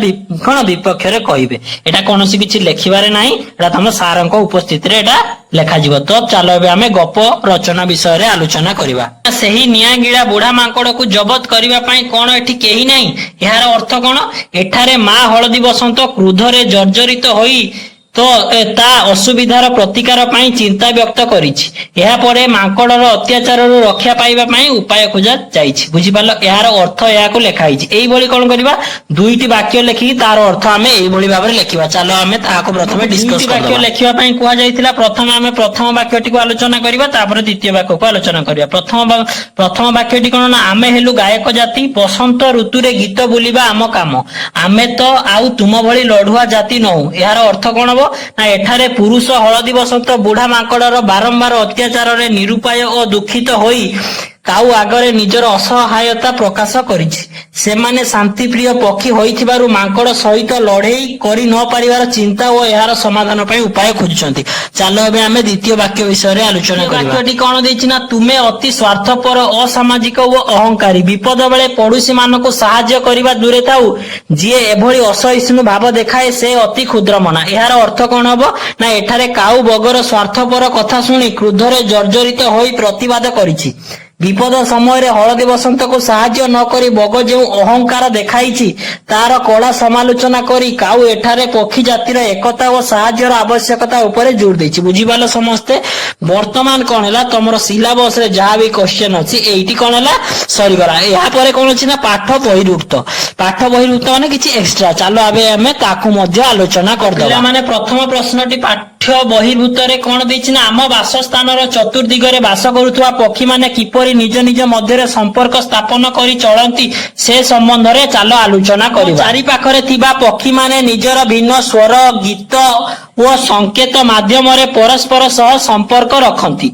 କଣ ବିପକ୍ଷରେ କହିବେ। ଏଟା କୌଣସି କିଛି ଲେଖିବାରେ ନାହିଁ, ଏଟା ତମ ସାରଙ୍କ ଉପସ୍ଥିତିରେ ଏଟା ଲେଖାଯିବ। ତ ଚାଲ ଏବେ ଆମେ ଗପ ରଚନା ବିଷୟରେ ଆଲୋଚନା କରିବା। ସେହି ନିଆଁ ଗିଳା ବୁଢା ମାଙ୍କଡକୁ ଜବତ କରିବା ପାଇଁ କଣ ଏଠି କେହି ନାହିଁ? ଏହାର ଅର୍ଥ କଣ? ଏଠାରେ ମା ହଳଦୀ ବସନ୍ତ କ୍ରୋଧରେ ଜର୍ଜରିତ ହୋଇ ତା ଅସୁବିଧାର ପ୍ରତିକାର ପାଇଁ ଚିନ୍ତା ବ୍ୟକ୍ତ କରିଛି। ଏହାପରେ ମାଙ୍କଡର ଅତ୍ୟାଚାରରୁ ରକ୍ଷା ପାଇବା ପାଇଁ ଉପାୟ ଖୋଜା ଯାଇଛି। ବୁଝିପାରିଲ? ଏହାର ଅର୍ଥ ଏହାକୁ ଲେଖା ହେଇଛି। ଏଇଭଳି କଣ କରିବା? ଦୁଇଟି ବାକ୍ୟ ଲେଖିକି ତାର ଅର୍ଥ ଆମେ ଏଇଭଳି ଭାବରେ ଲେଖିବା। ଚାଲ ଆମେ ତାହାକୁ ପ୍ରଥମେ ଡିସ୍କସ କରିବା। ବାକ୍ୟ ଲେଖିବା ପାଇଁ କୁହାଯାଇଥିଲା। ପ୍ରଥମେ ଆମେ ପ୍ରଥମ ବାକ୍ୟଟିକୁ ଆଲୋଚନା କରିବା, ତାପରେ ଦ୍ୱିତୀୟ ବାକ୍ୟକୁ ଆଲୋଚନା କରିବା। ପ୍ରଥମ ବାକ୍ୟଟି କଣ ନା, ଆମେ ହେଲୁ ଗାୟକ ଜାତି, ବସନ୍ତ ଋତୁରେ ଗୀତ ବୋଲିବା ଆମ କାମ। ଆମେ ତ ଆଉ ତୁମ ଭଳି ଲଢୁଆ ଜାତି ନୋହୁଁ। ଏହାର ଅର୍ଥ କଣ ହବ ନା, ଏଠାରେ ପୁରୁଷ ହଳଦୀ ବସନ୍ତ ବୁଢା ମାଙ୍କଡର ବାରମ୍ବାର ଅତ୍ୟାଚାରରେ ନିରୁପାୟ ଓ ଦୁଃଖିତ ହୋଇ କାଉ ଆଗରେ ନିଜର ଅସହାୟତା ପ୍ରକାଶ କରିଛି। ସେମାନେ ଶାନ୍ତିପ୍ରିୟ ପକ୍ଷୀ ହୋଇଥିବାରୁ ମାଙ୍କଡ ସହିତ ଲଢେଇ କରି ନ ପାରିବାର ଚିନ୍ତା ଓ ଏହାର ସମାଧାନ ପାଇଁ ଉପାୟ ଖୋଜୁଛନ୍ତି। ଚାଲ ଏବେ ଆମେ ଦ୍ୱିତୀୟ ବାକ୍ୟ ବିଷୟରେ ଆଲୋଚନା କରିବା। ବାକ୍ୟଟି କଣ ଦେଇଛି ନା, ତୁମେ ଅତି ସ୍ୱାର୍ଥପର, ଅସାମାଜିକ ଓ ଅହଂକାରୀ। ବିପଦ ବେଳେ ପଡୋଶୀ ମାନଙ୍କୁ ସାହାଯ୍ୟ କରିବା ଦୂରେ ଥାଉ, ଯିଏ ଏଭଳି ଅସହିଷ୍ଣୁ ଭାବ ଦେଖାଏ ସେ ଅତି କ୍ଷୁଦ୍ରମନା। ଏହାର ଅର୍ଥ କଣ ହବ ନା, ଏଠାରେ କାଉ ବଗର ସ୍ୱାର୍ଥପର କଥା ଶୁଣି କ୍ରୋଧରେ ଜର୍ଜରିତ ହୋଇ ପ୍ରତିବାଦ କରିଛି। ବିପଦ ସମୟରେ ହଳଦୀ ବସନ୍ତକୁ ସାହାଯ୍ୟ ନ କରି ବଗ ଯେଉଁ ଅହଙ୍କାର ଦେଖାଇଛି ତାର କଡା ସମାଲୋଚନା କରି କାଉ ଏଠାରେ ପକ୍ଷୀ ଜାତିର ଏକତା ଓ ସାହାଯ୍ୟର ଆବଶ୍ୟକତା ଉପରେ ଜୋର ଦେଇଛି। ବୁଝିପାରିଲ ସମସ୍ତେ? ବର୍ତ୍ତମାନ କଣ ହେଲା, ତମର ସିଲାବସ ରେ ଯାହା ବି କ୍ୱେଶ୍ଚନ ଅଛି ଏଇଠି କଣ ହେଲା, ସରିଗଲା। ଏହାପରେ କଣ ଅଛି ନା, ପାଠ ବହିର୍ଭୁକ୍ତ। ପାଠ ବହିର୍ଭୁକ୍ତ ମାନେ କିଛି ଏକ୍ସଟ୍ରା। ଚାଲ ଏବେ ଆମେ ତାକୁ ମଧ୍ୟ ଆଲୋଚନା କରିଦେବା। ମାନେ ପ୍ରଥମ ପ୍ରଶ୍ନଟି ପାଠ୍ୟ ବହିର୍ଭୂତରେ କଣ ଦେଇଛି ନା, ଆମ ବାସସ୍ଥାନର ଚତୁର୍ଦିଗରେ ବାସ କରୁଥିବା ପକ୍ଷୀ ମାନେ କିପରି ନିଜ ନିଜ ମଧ୍ୟରେ ସମ୍ପର୍କ ସ୍ଥାପନ କରି ଚଳନ୍ତି ସେ ସମ୍ବନ୍ଧରେ ଚାଲ ଆଲୋଚନା କରିବା। ଚାରି ପାଖରେ ଥିବା ପକ୍ଷୀ ମାନେ ନିଜର ଭିନ୍ନ ସ୍ୱର, ଗୀତ ଓ ସଂକେତ ମାଧ୍ୟମରେ ପରସ୍ପର ସହ ସମ୍ପର୍କ ରଖନ୍ତି।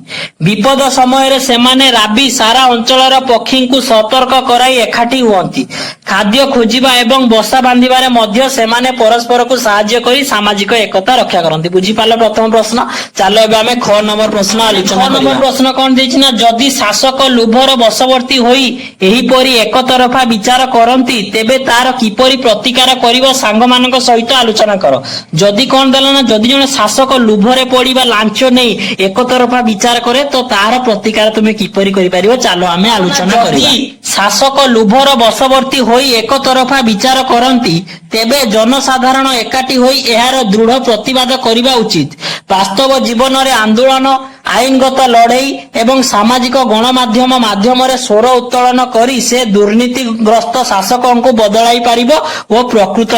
ବିପଦ ସମୟରେ ସେମାନେ ରାବି ସାରା ଅଞ୍ଚଳର ପକ୍ଷୀଙ୍କୁ ସତର୍କ କରାଇ ଏକାଠି ହୁଅନ୍ତି। ଖାଦ୍ୟ ଖୋଜିବା ଏବଂ ବସା ବାନ୍ଧିବାରେ ମଧ୍ୟ ସେମାନେ ପରସ୍ପରକୁ ସାହାଯ୍ୟ କରି ସାମାଜିକ ଏକତା ରକ୍ଷା କରନ୍ତି। ବୁଝିପାରିଲ ପ୍ରଥମ ପ୍ରଶ୍ନ? ଚାଲ ଏବେ ଆମେ ଖ ନମ୍ବର ପ୍ରଶ୍ନ ଆଲୋଚନା କରିବା। ନମ୍ବର ପ୍ରଶ୍ନ କଣ ଦେଇଛି ନା, ଯଦି ଶାସକ ଲୋଭର ବଶବର୍ତ୍ତୀ ହୋଇ ଏହିପରି ଏକତରଫା ବିଚାର କରନ୍ତି ତେବେ ତାର କିପରି ପ୍ରତିକାର କରିବ ସାଙ୍ଗମାନଙ୍କ ସହିତ ଆଲୋଚନା କର। ଯଦି କଣ ଦେଲା ନା, ଯଦି ଜଣେ ଶାସକ ଲୋଭରେ ପଡି ବା ଲାଞ୍ଚ ନେଇ ଏକତରଫା ବିଚାର କରେ ତ ତାର ପ୍ରତିକାର ତୁମେ କିପରି କରିପାରିବ, ଚାଲ ଆମେ ଆଲୋଚନା କରିବା। ଶାସକ ଲୋଭର ବଶବର୍ତ୍ତୀ ହୋଇ ଏକତରଫା ବିଚାର କରନ୍ତି ତେବେ ଜନସାଧାରଣ ଏକାଠି ହୋଇ ଏହାର ଦୃଢ ପ୍ରତିବାଦ କରିବା ଉଚିତ। ବାସ୍ତବ ଜୀବନରେ ଆନ୍ଦୋଳନ, ଆଇନଗତ ଲଢେଇ ଏବଂ ସାମାଜିକ ଗଣମାଧ୍ୟମ ମାଧ୍ୟମରେ ସ୍ୱର ଉତ୍ତୋଳନ କରି ସେ ଦୁର୍ନୀତିଗ୍ରସ୍ତ ଶାସକଙ୍କୁ ବଦଳାଇ ପାରିବ ଓ ପ୍ରକୃତ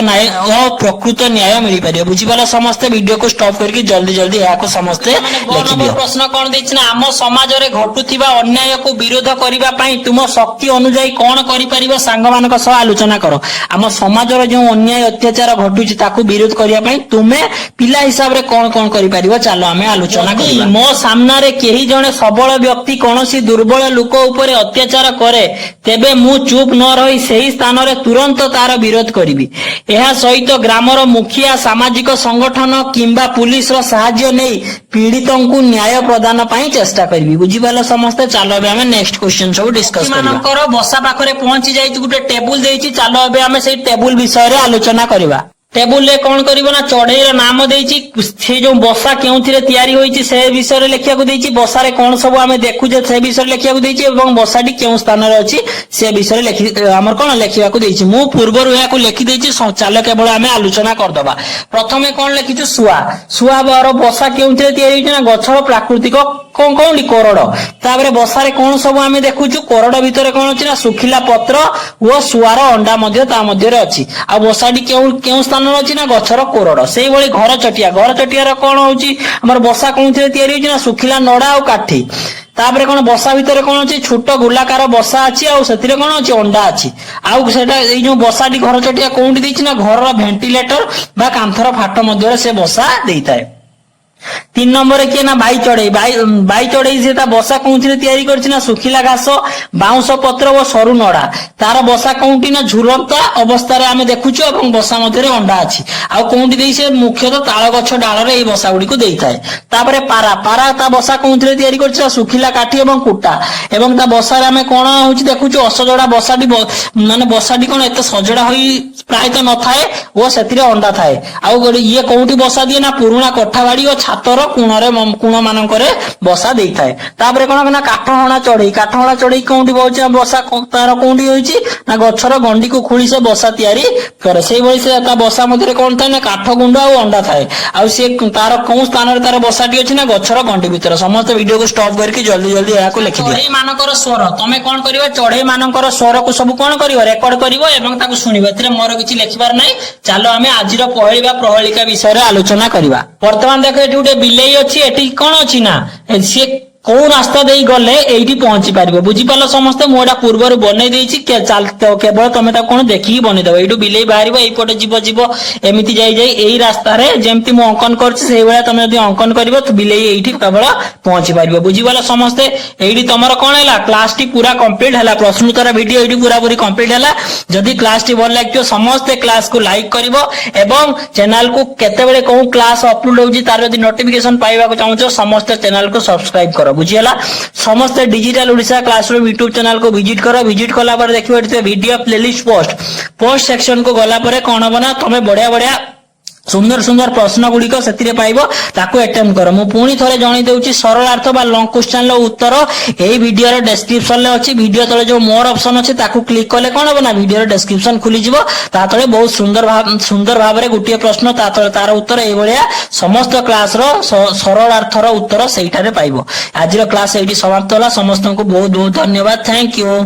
ନ୍ୟାୟ ମିଳିପାରିବ। ବୁଝିପାରିଲ ସମସ୍ତେ? ଭିଡିଓକୁ ଷ୍ଟପ୍ କରିକି ଜଲ୍ଦି ଜଲ୍ଦି ଏହାକୁ ସମସ୍ତେ ଲେଖିଦିଅ। ପ୍ରଶ୍ନ କଣ ଦେଇଛି ନା, ଆମ ସମାଜରେ ଘଟୁଥିବା ଅନ୍ୟାୟକୁ ବିରୋଧ କରିବା ପାଇଁ ତୁମ ଶକ୍ତି ଅନୁଯାୟୀ କଣ କରିପାରିବ ସାଙ୍ଗମାନଙ୍କ ସହ ଆଲୋଚନା କର। ଆମ ସମାଜର ଯେଉଁ ଅନ୍ୟାୟ ଅତ୍ୟାଚାର ଘଟୁଛି ତାକୁ ବିରୋଧ କରିବା ପାଇଁ ତୁମେ ପିଲା ହିସାବରେ କଣ କଣ କରିପାରିବ, ଚାଲ ଆମେ ଆଲୋଚନା କରିବା। ମୋ ସାମ୍ନାରେ କେହି ଜଣେ ସବଳ ବ୍ୟକ୍ତି କୌଣସି ଦୁର୍ବଳ ଲୋକ ଉପରେ ଅତ୍ୟାଚାର କରେ ତେବେ ମୁଁ ଚୁପ ନ ରହି ସେହି ସ୍ଥାନରେ ତୁରନ୍ତ ତାର ବିରୋଧ କରିବି। ଏହା ସହିତ ଗ୍ରାମର ମୁଖିଆ, ସାମାଜିକ ସଂଗଠନ କିମ୍ବା ପୁଲିସର ସାହାଯ୍ୟ ନେଇ ପୀଡିତଙ୍କୁ ନ୍ୟାୟ ପ୍ରଦାନ ପାଇଁ ଚେଷ୍ଟା କରିବି। ବୁଝିପାରିଲ ସମସ୍ତେ? ଚାଲ ଏବେ ଆମେ ନେକ୍ସଟ କ୍ୱେଶ୍ଚନ ସବୁ ଡିସ୍କସ କରିବା। ମାନଙ୍କର ବସା ପାଖରେ ପହଞ୍ଚି ଯାଇଛି, ଗୋଟେ ଟେବୁଲ ଦେଇଛି, ଚାଲ ଏବେ ଆମେ ସେଇ ଟେବୁଲ ବିଷୟରେ ଆଲୋଚନା କରିବା। ଟେବୁଲରେ କଣ କରିବ ନା, ଚଢେଇର ନାମ ଦେଇଛି, ସେ ଯୋଉ ବସା କେଉଁଥିରେ ତିଆରି ହୋଇଛି ସେ ବିଷୟରେ ଲେଖିବାକୁ ଦେଇଛି, ବସାରେ କଣ ସବୁ ଆମେ ଦେଖୁଛେ ସେ ବିଷୟରେ ଲେଖିବାକୁ ଦେଇଛି ଏବଂ ବସାଟି କେଉଁ ସ୍ଥାନରେ ଅଛି ସେ ବିଷୟରେ ଆମର କଣ ଲେଖିବାକୁ ଦେଇଛି। ମୁଁ ପୂର୍ବରୁ ଏହାକୁ ଲେଖିଦେଇଛି, ଚାଲ କେବଳ ଆମେ ଆଲୋଚନା କରିଦବା। ପ୍ରଥମେ କଣ ଲେଖିଛୁ, ଶୁଆ। ଶୁଆର ବସା କେଉଁଥିରେ ତିଆରି ହୋଇଛି ନା, ଗଛର ପ୍ରାକୃତିକ କୋଉଠି କରଡ। ତାପରେ ବସାରେ କଣ ସବୁ ଆମେ ଦେଖୁଛୁ, କରଡ ଭିତରେ କଣ ଅଛି ନା, ଶୁଖିଲା ପତ୍ର ଓ ଶୁଆର ଅଣ୍ଡା ମଧ୍ୟ ତା ମଧ୍ୟରେ ଅଛି। ଆଉ ବସାଟି କେଉଁ ସ୍ଥାନରେ ଅଛି ନା, ଗଛର କୋରଡ। ସେଇଭଳି ଘର ଚଟିଆ, ଘର ଚଟିଆର କଣ ହଉଛି, ଆମର ବସା କୋଉଥିରେ ତିଆରି ହୋଇଛି ନା, ଶୁଖିଲା ନଡା ଆଉ କାଠି। ତାପରେ କଣ, ବସା ଭିତରେ କଣ ଅଛି, ଛୋଟ ଗୋଲାକାର ବସା ଅଛି ଆଉ ସେଥିରେ କଣ ଅଛି, ଅଣ୍ଡା ଅଛି। ଆଉ ସେଟା ଏଇ ଯୋଉ ବସାଟି ଘର ଚଟିଆ କୋଉଠି ଦେଇଛି ନା, ଘରର ଭେଣ୍ଟିଲେଟର ବା କାନ୍ଥର ଫାଟ ମଧ୍ୟରେ ସେ ବସା ଦେଇଥାଏ। তিন নম্বরে কিଏ ନା ବାଇ ଚଢେଇ ବାଇ ଚଢେଇ ସେ ତା ବସା କୋଉଥିରେ ତିଆରି କରିଛି ନା ଶୁଖିଲା ଘାସ ବାଉଁଶ ପତ୍ର ଓ ସରୁ ନଡା ତାର ବସା କୋଉଠି ନା ଝୁଲନ୍ତା ଅବସ୍ଥାରେ ଆମେ ଦେଖୁଛୁ ଏବଂ ବସା ମଧ୍ୟରେ ଅଣ୍ଡା ଅଛି ଆଉ କୋଉଠି ଦେଇ ସେ ମୁଖ୍ୟତଃ ତାଳ ଗଛ ଡାଳରେ ଏଇ ବସା ଗୁଡିକୁ ଦେଇଥାଏ। ତାପରେ ପାରା ପାରା ତା ବସା କୋଉଥିରେ ତିଆରି କରିଛି ନା ଶୁଖିଲା କାଠି ଏବଂ କୁଟା ଏବଂ ତା ବସାରେ ଆମେ କଣ ହଉଛି ଦେଖୁଛୁ ଅସଜଡା ବସାଟି ମାନେ ବସାଟି କଣ ଏତେ ସଜଡା ହୋଇ ପ୍ରାୟତଃ ନଥାଏ ଓ ସେଥିରେ ଅଣ୍ଡା ଥାଏ। ଆଉ ଇଏ କୋଉଠି ବସା ଦିଏ ନା ପୁରୁଣା କୋଠା ବାଡି ଓ ଛାତର କୋଣ ମାନଙ୍କରେ ବସା ଦେଇଥାଏ। ତାପରେ କଣ ନା କାଠ ହଣା ଚଢେଇ କୋଉଠି ବଉଛି ବସା ତାର କୋଉଠି ହୋଇଛି ନା ଗଛର ଗଣ୍ଡିକୁ ଖୋଳି ସେ ବସା ତିଆରି କରେ। ସେଇଭଳି ସେ ତା ବସା ମଧ୍ୟରେ କଣ ଥାଏ ନା କାଠ ଗୁଣ୍ଡ ଆଉ ଅଣ୍ଡା ଥାଏ। ଆଉ ସେ ତାର କୋଉ ସ୍ଥାନରେ ତାର ବସାଟି ଅଛି ନା ଗଛର ଗଣ୍ଡି ଭିତରେ। ସମସ୍ତେ ଭିଡିଓକୁ ଷ୍ଟପ୍ କରିକି ଜଲ୍ଦି ଜଲ୍ଦି ଏହାକୁ ଲେଖିଦିଅ। ଚଢେଇ ମାନଙ୍କର ସ୍ୱର ତମେ କଣ କରିବ ଚଢେଇ ମାନଙ୍କର ସ୍ୱରକୁ ସବୁ କଣ କରିବ ରେକର୍ଡ କରିବ ଏବଂ ତାକୁ ଶୁଣିବ। ଏଥିରେ ମୋର କିଛି ଲେଖିବାର ନାହିଁ। ଚାଲ ଆମେ ଆଜିର ପହେଳି ବା ପ୍ରହେଳିକା ବିଷୟରେ ଆଲୋଚନା କରିବା। ବର୍ତ୍ତମାନ ଦେଖ ଏଠି ଗୋଟେ ବିଲେଇ ଅଛି। ଏଠି କଣ ଅଛି ନା ସିଏ କୋଉ ରାସ୍ତା ଦେଇ ଗଲେ ଏଇଠି ପହଞ୍ଚି ପାରିବ। ବୁଝିପାରିଲ ସମସ୍ତେ ମୁଁ ଏଟା ପୂର୍ବରୁ ବନେଇ ଦେଇଛି କେବଳ ତମେ ତାକୁ କଣ ଦେଖିକି ବନେଇଦବ। ଏଇଠୁ ବିଲେଇ ବାହାରିବ ଏଇପଟେ ଯିବ ଏମିତି ଯାଇ ଏଇ ରାସ୍ତାରେ ଯେମିତି ମୁଁ ଅଙ୍କନ କରିଛି ସେଇଭଳିଆ ତମେ ଯଦି ଅଙ୍କନ କରିବ ବିଲେଇ ଏଇଠି କେବଳ ପହଞ୍ଚି ପାରିବ। ବୁଝିପାରିଲ ସମସ୍ତେ ଏଇଠି ତମର କଣ ହେଲା କ୍ଲାସଟି ପୁରା କମ୍ପ୍ଲିଟ ହେଲା। ପ୍ରଶ୍ନ ଉତ୍ତର ଭିଡିଓ ଏଇଠି ପୁରାପୁରି କମ୍ପ୍ଲିଟ ହେଲା। ଯଦି କ୍ଲାସଟି ଭଲ ଲାଗିଥିବ ସମସ୍ତେ କ୍ଲାସକୁ ଲାଇକ୍ କରିବ ଏବଂ ଚ୍ୟାନେଲକୁ କେତେବେଳେ କୋଉ କ୍ଲାସ ଅପଲୋଡ ହଉଛି ତାର ଯଦି ନୋଟିଫିକେସନ ପାଇବାକୁ ଚାହୁଁଛ ସମସ୍ତେ ଚ୍ୟାନେଲକୁ ସବସ୍କ୍ରାଇବ କର। ବୁଝିହେଲା ସମସ୍ତେ ଡିଜିଟାଲ ଓଡିଶା କ୍ଲାସରୁମ ୟୁଟ୍ୟୁବ ଚ୍ୟାନେଲକୁ ଭିଜିଟ କର। ଭିଜିଟ କଲା ପରେ ଦେଖିବ ଏଠି ଭିଡିଓ ପ୍ଲେଲିଷ୍ଟ ପୋଷ୍ଟ ସେକ୍ସନକୁ ଗଲା ପରେ କଣ ହବ ନା ତମେ ବଢିଆ ବଢିଆ ସୁନ୍ଦର ସୁନ୍ଦର ପ୍ରଶ୍ନ ଗୁଡିକ ସେଥିରେ ପାଇବ ତାକୁ ଆଟେମ୍ପ କର। ମୁଁ ପୁଣି ଥରେ ଜଣେଇ ଦଉଛି ସରଳାର୍ଥ ବା ଲଙ୍ଗ କ୍ୱେଶ୍ଚନର ଉତ୍ତର ଏଇ ଭିଡିଓର ଡେସ୍କ୍ରିପସନରେ ଅଛି। ଭିଡିଓ ତଳେ ଯୋଉ ମୋର ଅପସନ ଅଛି ତାକୁ କ୍ଲିକ କଲେ କଣ ହବ ନା ଭିଡିଓର ଡେସ୍କ୍ରିପସନ ଖୋଲିଯିବ। ତା ତଳେ ବହୁତ ସୁନ୍ଦର ଭାବରେ ଗୋଟିଏ ପ୍ରଶ୍ନ ତା ତଳେ ତାର ଉତ୍ତର ଏଇଭଳିଆ ସମସ୍ତ କ୍ଲାସର ସରଳାର୍ଥର ଉତ୍ତର ସେଇଠାରେ ପାଇବ। ଆଜିର କ୍ଲାସ ଏଇଠି ସମାପ୍ତ ହେଲା। ସମସ୍ତଙ୍କୁ ବହୁତ ବହୁତ ଧନ୍ୟବାଦ। Thank you.